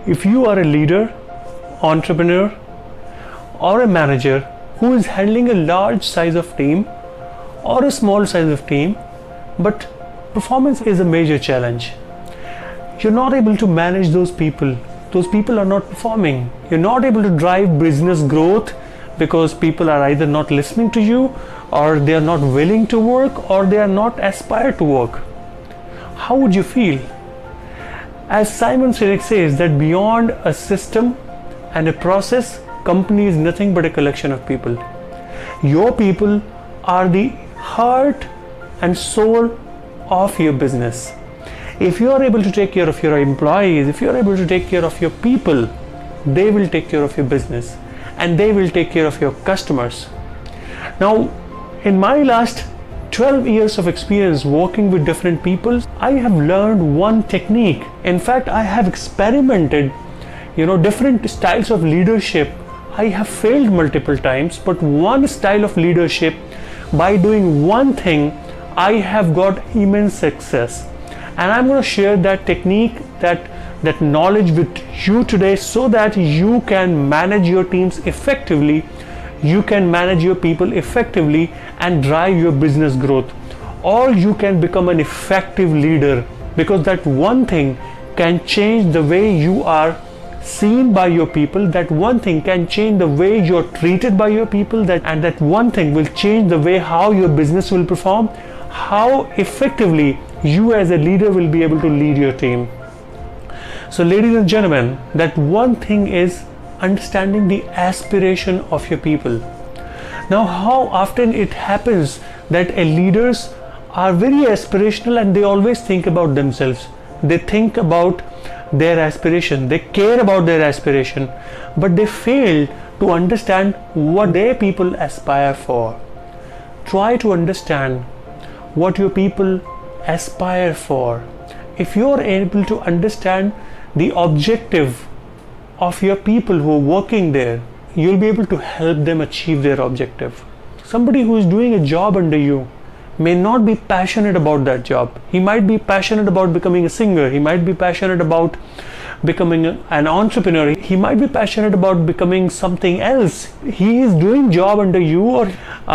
If you are a leader, entrepreneur, or a manager who is handling a large size of team or a small size of team, but performance is a major challenge. You're not able to manage those people. Those people are not performing. You're not able to drive business growth because people are either not listening to you, or they are not willing to work, or they are not aspire to work. How would you feel? As Simon Sinek says, that beyond a system and a process, company is nothing but a collection of people. Your people are the heart and soul of your business. If you are able to take care of your employees, if you are able to take care of your people, they will take care of your business and they will take care of your customers. Now, in my last 12 years of experience working with different people, I have learned one technique. In fact, I have experimented, different styles of leadership. I have failed multiple times, but one style of leadership, by doing one thing, I have got immense success. And I'm going to share that technique, that knowledge with you today, so that you can manage your teams effectively, you can manage your people effectively and drive your business growth, or you can become an effective leader, because that one thing can change the way you are seen by your people. That one thing can change the way you're treated by your people, and that one thing will change the way how your business will perform, how effectively you as a leader will be able to lead your team. So ladies and gentlemen, that one thing is understanding the aspiration of your people. Now, how often it happens that leaders are very aspirational and they always think about themselves. They think about their aspiration, they care about their aspiration, but they fail to understand what their people aspire for. Try to understand what your people aspire for. If you are able to understand the objective of your people who are working there, you'll be able to help them achieve their objective. Somebody who is doing a job under you may not be passionate about that job. He might be passionate about becoming a singer. He might be passionate about becoming an entrepreneur. He might be passionate about becoming something else. He is doing job under you, or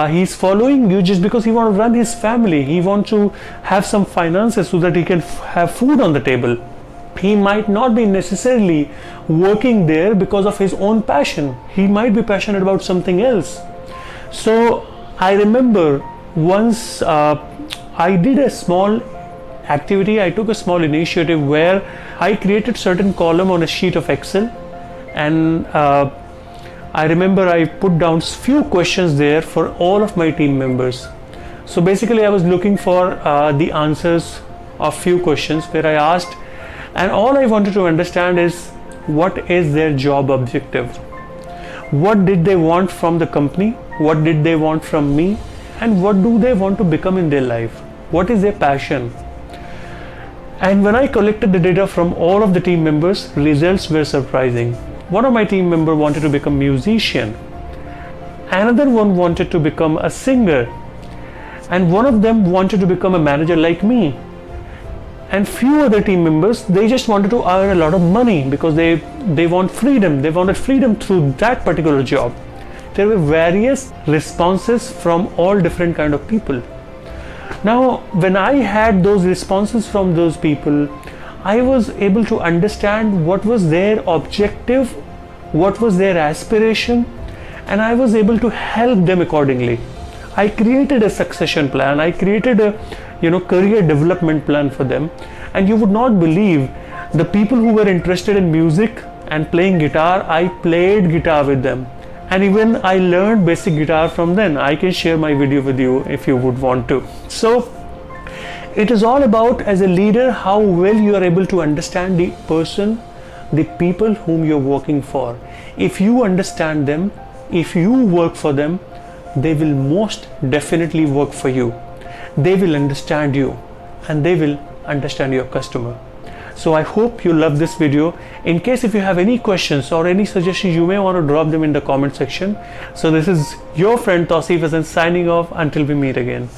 he's following you just because he wants to run his family. He wants to have some finances so that he can have food on the table. He might not be necessarily working there because of his own passion. He might be passionate about something else. So I remember once I did a small activity. I took a small initiative where I created certain column on a sheet of Excel, and I remember I put down few questions there for all of my team members. So basically I was looking for the answers of few questions where I asked, and all I wanted to understand is what is their job objective, what did they want from the company, what did they want from me, and what do they want to become in their life, what is their passion. And when I collected the data from all of the team members, results were surprising. One of my team members wanted to become a musician, another one wanted to become a singer, and one of them wanted to become a manager like me. And few other team members, they just wanted to earn a lot of money because they want freedom. They wanted freedom through that particular job. There were various responses from all different kind of people. Now, when I had those responses from those people, I was able to understand what was their objective, what was their aspiration, and I was able to help them accordingly. I created a succession plan. I created a career development plan for them, and you would not believe the people who were interested in music and playing guitar, I played guitar with them, and even I learned basic guitar from them. I can share my video with you if you would want to. So it is all about, as a leader, how well you are able to understand the person, the people whom you're working for. If you understand them, if you work for them, they will most definitely work for you. They will understand you and they will understand your customer. So I hope you love this video. In case if you have any questions or any suggestions, you may want to drop them in the comment section. So this is your friend Tausif Hasan signing off until we meet again.